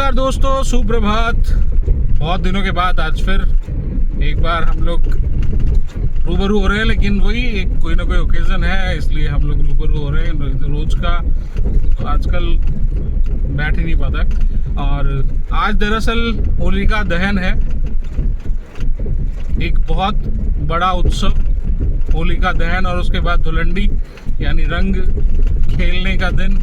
नमस्कार दोस्तों, सुप्रभात। बहुत दिनों के बाद आज फिर एक बार हम लोग रूबरू हो रहे हैं, लेकिन वही एक कोई ना कोई ओकेजन है, इसलिए हम लोग रूबरू हो रहे हैं। रोज का तो आजकल बैठ ही नहीं पाता है। और आज दरअसल होलिका दहन है, एक बहुत बड़ा उत्सव। होलिका दहन और उसके बाद धुलंडी यानी रंग खेलने का दिन,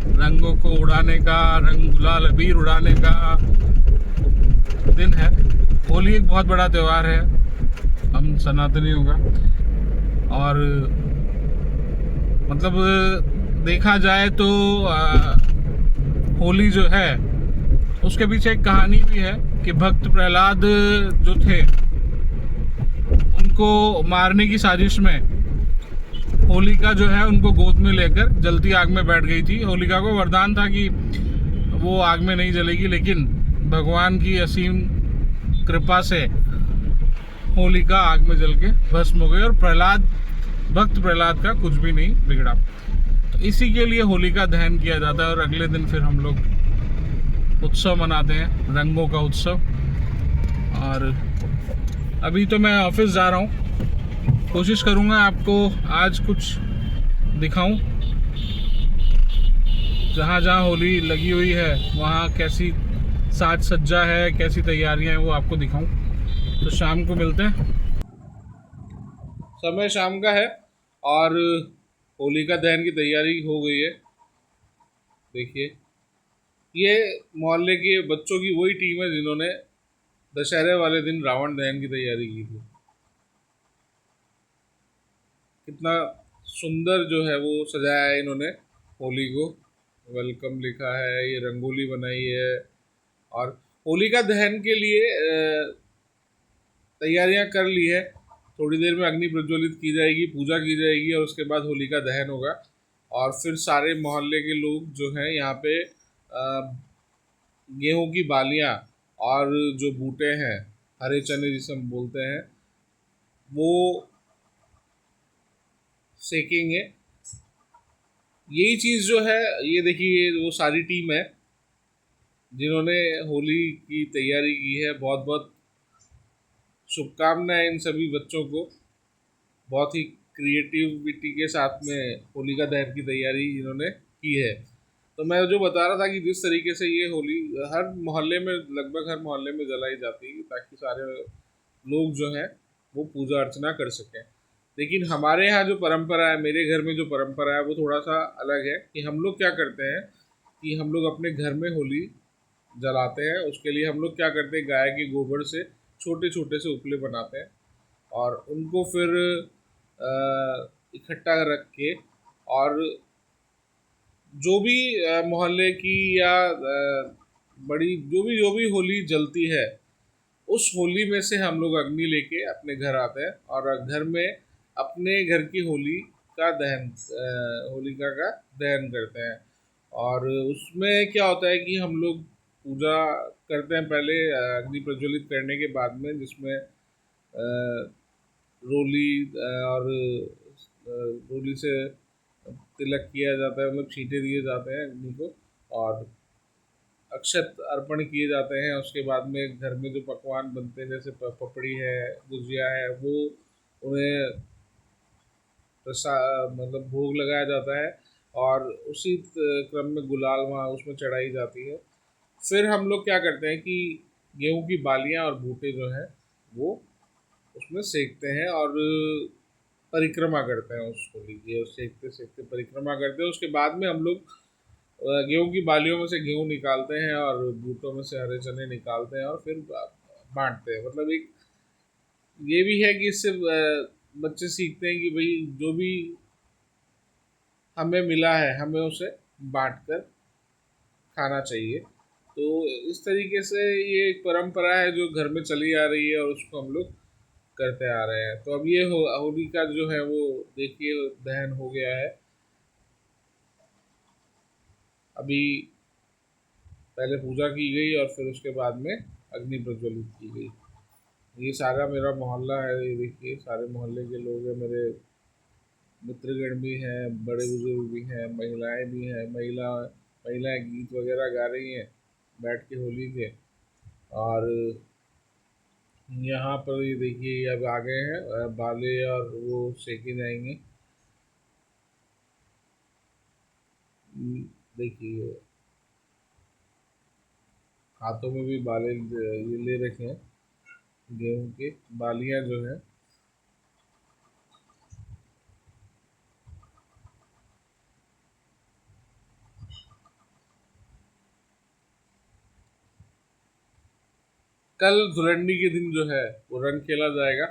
रंगों को उड़ाने का, रंग गुलाल अबीर उड़ाने का दिन है। होली एक बहुत बड़ा त्यौहार है हम सनातनियों का। और मतलब देखा जाए तो होली जो है उसके पीछे एक कहानी भी है कि भक्त प्रहलाद जो थे उनको मारने की साजिश में होलिका जो है उनको गोद में लेकर जलती आग में बैठ गई थी। होलिका को वरदान था कि वो आग में नहीं जलेगी, लेकिन भगवान की असीम कृपा से होलिका आग में जल के भस्म हो गई और भक्त प्रहलाद का कुछ भी नहीं बिगड़ा। तो इसी के लिए होलिका दहन किया जाता है और अगले दिन फिर हम लोग उत्सव मनाते हैं, रंगों का उत्सव। और अभी तो मैं ऑफिस जा रहा हूँ, कोशिश करूँगा आपको आज कुछ दिखाऊं। जहाँ जहाँ होली लगी हुई है वहाँ कैसी साज सज्जा है, कैसी तैयारियां हैं, वो आपको दिखाऊं। तो शाम को मिलते हैं। समय शाम का है और होलिका दहन की तैयारी हो गई है। देखिए, ये मोहल्ले के बच्चों की वही टीम है जिन्होंने दशहरे वाले दिन रावण दहन की तैयारी की थी। कितना सुंदर जो है वो सजाया है इन्होंने होली को। वेलकम लिखा है, ये रंगोली बनाई है। और होलिका दहन के लिए तैयारियां कर ली है। थोड़ी देर में अग्नि प्रज्वलित की जाएगी, पूजा की जाएगी और उसके बाद होलिका दहन होगा। और फिर सारे मोहल्ले के लोग जो हैं यहाँ पे गेहूं की बालियां और जो बूटे हैं, हरे चने जिसे हम बोलते हैं, वो सेकेंगे। यही चीज़ जो है, ये देखिए वो सारी टीम है जिन्होंने होली की तैयारी की है। बहुत बहुत शुभकामनाएं इन सभी बच्चों को। बहुत ही क्रिएटिविटी के साथ में होलिका दहन की तैयारी इन्होंने की है। तो मैं जो बता रहा था कि जिस तरीके से ये होली हर मोहल्ले में, लगभग हर मोहल्ले में जलाई जाती है ताकि सारे लोग जो हैं वो पूजा अर्चना कर सकें। लेकिन हमारे यहाँ जो परंपरा है, मेरे घर में जो परंपरा है, वो थोड़ा सा अलग है। कि हम लोग क्या करते हैं कि हम लोग अपने घर में होली जलाते हैं। उसके लिए हम लोग क्या करते हैं, गाय के गोबर से छोटे छोटे से उपले बनाते हैं और उनको फिर इकट्ठा रख के, और जो भी मोहल्ले की या बड़ी जो भी होली जलती है, उस होली में से हम लोग अग्नि लेके अपने घर आते हैं और घर में अपने घर की होली का दहन होलिका का दहन करते हैं। और उसमें क्या होता है कि हम लोग पूजा करते हैं पहले अग्नि प्रज्वलित करने के बाद में, जिसमें रोली और रोली से तिलक किया जाता है, मतलब छींटे दिए जाते हैं अग्नि को, और अक्षत अर्पण किए जाते हैं। उसके बाद में घर में जो पकवान बनते हैं, जैसे पपड़ी है, गुजिया है, वो उन्हें मतलब भोग लगाया जाता है और उसी क्रम में गुलाल वहाँ उसमें चढ़ाई जाती है। फिर हम लोग क्या करते हैं कि गेहूं की बालियां और बूटे जो हैं वो उसमें सेकते हैं और परिक्रमा करते हैं। उसको लीजिए, और सेकते सेकते परिक्रमा करते हैं। उसके बाद में हम लोग गेहूं की बालियों में से गेहूं निकालते हैं और बूटों में से हरे चने निकालते हैं और फिर बांटते हैं। मतलब एक ये भी है कि इससे बच्चे सीखते हैं कि भाई जो भी हमें मिला है हमें उसे बांट कर खाना चाहिए। तो इस तरीके से ये एक परंपरा है जो घर में चली आ रही है और उसको हम लोग करते आ रहे हैं। तो अब ये होली का जो है वो देखिए दहन हो गया है। अभी पहले पूजा की गई और फिर उसके बाद में अग्नि प्रज्वलित की गई। ये सारा मेरा मोहल्ला है, ये देखिए सारे मोहल्ले के लोग हैं, मेरे मित्रगण भी हैं, बड़े बुजुर्ग भी हैं, महिलाएं भी हैं। महिलाएं गीत वगैरह गा रही हैं बैठ के होली के। और यहाँ पर ये देखिए अब आ गए हैं बाले और वो सेके जाएंगे। देखिए हाथों में भी बाले ये ले रखे हैं, गेहूं के बालियां जो है। कल धुलंडी के दिन जो है वो रंग खेला जाएगा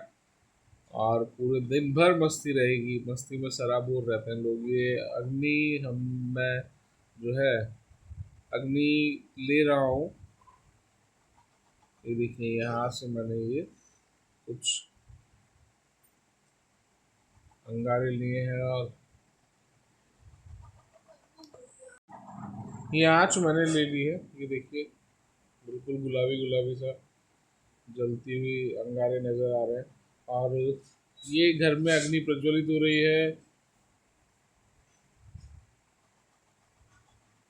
और पूरे दिन भर मस्ती रहेगी, मस्ती में सराबोर रहते हैं लोग। ये अग्नि हम मैं जो है अग्नि ले रहा हूँ। ये देखिए यहाँ से मैंने ये कुछ अंगारे लिए हैं और ये आँच मैंने ले ली है। ये देखिए बिल्कुल गुलाबी गुलाबी सा जलती हुई अंगारे नजर आ रहे हैं। और ये घर में अग्नि प्रज्वलित हो रही है।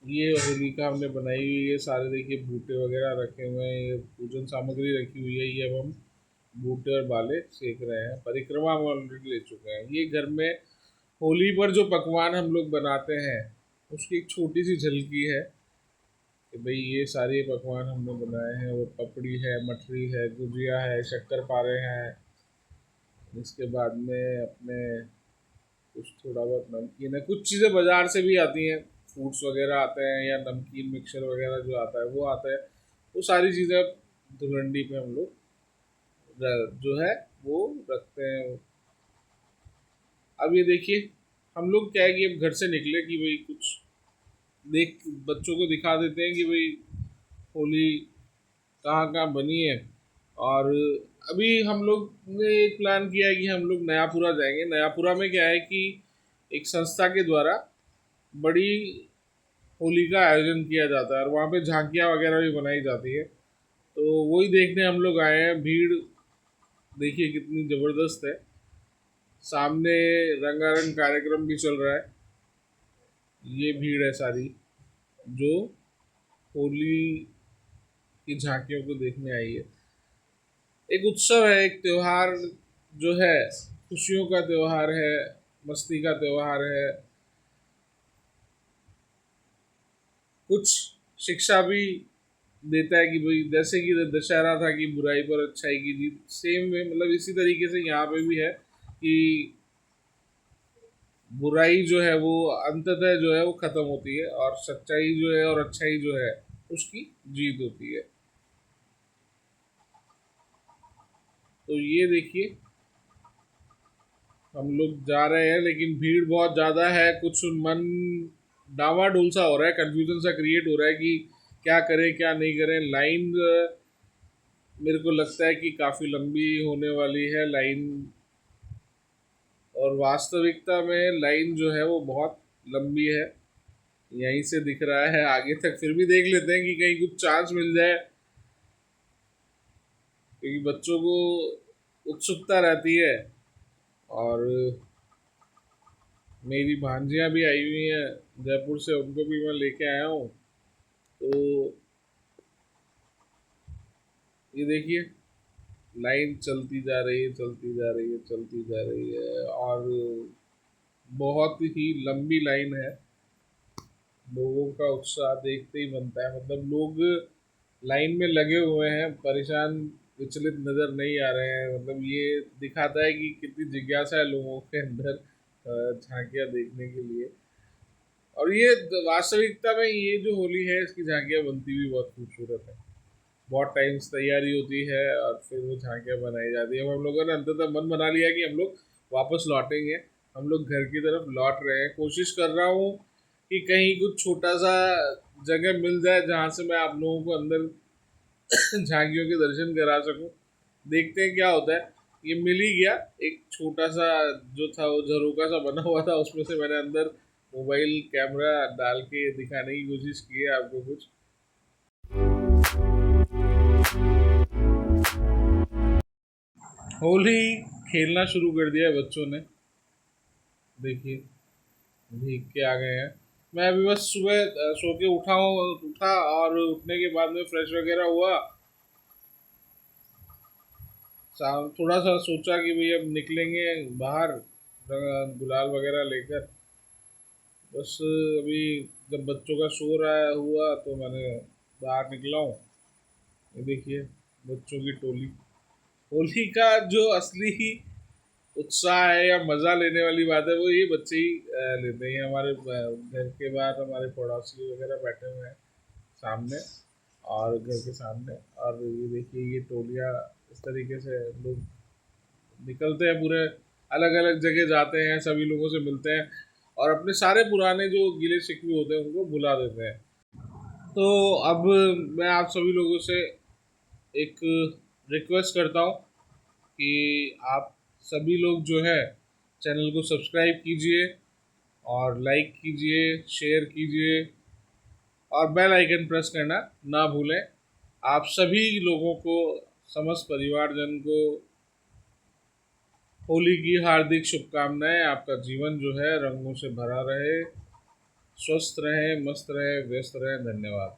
ये होलिका हमने बनाई हुई है, सारे देखिए बूटे वगैरह रखे हुए हैं, ये पूजन सामग्री रखी हुई है। ये अब हम बूटे और बाले सेक रहे हैं। परिक्रमा हम ऑलरेडी ले चुके हैं। ये घर में होली पर जो पकवान हम लोग बनाते हैं उसकी एक छोटी सी झलकी है कि भाई ये सारे पकवान हमने बनाए हैं। वो पपड़ी है, मठरी है, गुजिया है, शक्कर पारे हैं। इसके बाद में अपने कुछ थोड़ा बहुत नमकीन है, कुछ चीज़ें बाजार से भी आती हैं, फ्रूट्स वगैरह आते हैं या नमकीन मिक्सचर वगैरह जो आता है वो आता है। वो सारी चीज़ें धुलंडी पे हम लोग जो है वो रखते हैं। अब ये देखिए हम लोग क्या है कि अब घर से निकले कि भाई कुछ देख बच्चों को दिखा देते हैं कि भाई होली कहाँ कहाँ बनी है। और अभी हम लोग ने एक प्लान किया है कि हम लोग नयापुरा जाएंगे। नयापुरा में क्या है कि एक संस्था के द्वारा बड़ी होली का आयोजन किया जाता है और वहाँ पे झांकियाँ वगैरह भी बनाई जाती है। तो वही देखने हम लोग आए हैं। भीड़ देखिए कितनी ज़बरदस्त है, सामने रंगारंग कार्यक्रम भी चल रहा है। ये भीड़ है सारी जो होली की झांकियों को देखने आई है। एक उत्सव है, एक त्योहार जो है, खुशियों का त्योहार है, मस्ती का त्योहार है। कुछ शिक्षा भी देता है कि भाई जैसे कि दशहरा था कि बुराई पर अच्छाई की जीत, सेम वे मतलब इसी तरीके से यहाँ पे भी है कि बुराई जो है वो अंततः जो है वो खत्म होती है और सच्चाई जो है और अच्छाई जो है उसकी जीत होती है। तो ये देखिए हम लोग जा रहे हैं लेकिन भीड़ बहुत ज़्यादा है। कुछ मन डावाडोल सा हो रहा है, कंफ्यूजन सा क्रिएट हो रहा है कि क्या करें क्या नहीं करें। लाइन मेरे को लगता है कि काफ़ी लंबी होने वाली है लाइन, और वास्तविकता में लाइन जो है वो बहुत लंबी है। यहीं से दिख रहा है आगे तक, फिर भी देख लेते हैं कि कहीं कुछ चांस मिल जाए, क्योंकि बच्चों को उत्सुकता रहती है। और मेरी भांजियाँ भी आई हुई हैं जयपुर से, उनको भी मैं लेके आया हूँ। तो ये देखिए लाइन चलती जा रही है, चलती जा रही है, चलती जा रही है और बहुत ही लंबी लाइन है। लोगों का उत्साह देखते ही बनता है, मतलब लोग लाइन में लगे हुए हैं, परेशान विचलित नज़र नहीं आ रहे हैं। मतलब ये दिखाता है कि कितनी जिज्ञासा है लोगों के अंदर झांकियाँ देखने के लिए। और ये वास्तविकता में ये जो होली है इसकी झांकियाँ बनती भी बहुत खूबसूरत है। बहुत टाइम से तैयारी होती है और फिर वो झांकियाँ बनाई जाती है। हम लोगों ने अंततः मन बना लिया कि हम लोग वापस लौटेंगे। हम लोग घर की तरफ लौट रहे हैं। कोशिश कर रहा हूँ कि कहीं कुछ छोटा सा जगह मिल जाए जहाँ से मैं आप लोगों को अंदर झांकियों के दर्शन करा सकूँ। देखते हैं क्या होता है। ये मिल ही गया, एक छोटा सा जो था वो झरोका सा बना हुआ था, उसमें से मैंने अंदर मोबाइल कैमरा डाल के दिखाने की कोशिश की है आपको कुछ। होली खेलना शुरू कर दिया है बच्चों ने, देखिए भीग के आ गए हैं। मैं अभी बस सुबह सो के उठा और उठने के बाद में फ्रेश वगैरह हुआ। शाम थोड़ा सा सोचा कि भाई अब निकलेंगे बाहर गुलाल वगैरह लेकर। बस अभी जब बच्चों का शोर आया हुआ तो मैंने बाहर निकला हूँ। ये देखिए बच्चों की टोली। होली का जो असली उत्साह है या मज़ा लेने वाली बात है वो ये बच्चे ही लेते हैं। हमारे घर के बाहर हमारे पड़ोसी वगैरह बैठे हुए हैं सामने, और घर के सामने, और ये देखिए ये टोलियाँ इस तरीके से लोग निकलते हैं, पूरे अलग अलग जगह जाते हैं, सभी लोगों से मिलते हैं और अपने सारे पुराने जो गिले शिकवे होते हैं उनको भुला देते हैं। तो अब मैं आप सभी लोगों से एक रिक्वेस्ट करता हूँ कि आप सभी लोग जो है चैनल को सब्सक्राइब कीजिए और लाइक कीजिए, शेयर कीजिए और बेल आइकन प्रेस करना ना भूलें। आप सभी लोगों को, समस्त परिवारजन को होली की हार्दिक शुभकामनाएं। आपका जीवन जो है रंगों से भरा रहे, स्वस्थ रहे, मस्त रहे, व्यस्त रहे। धन्यवाद।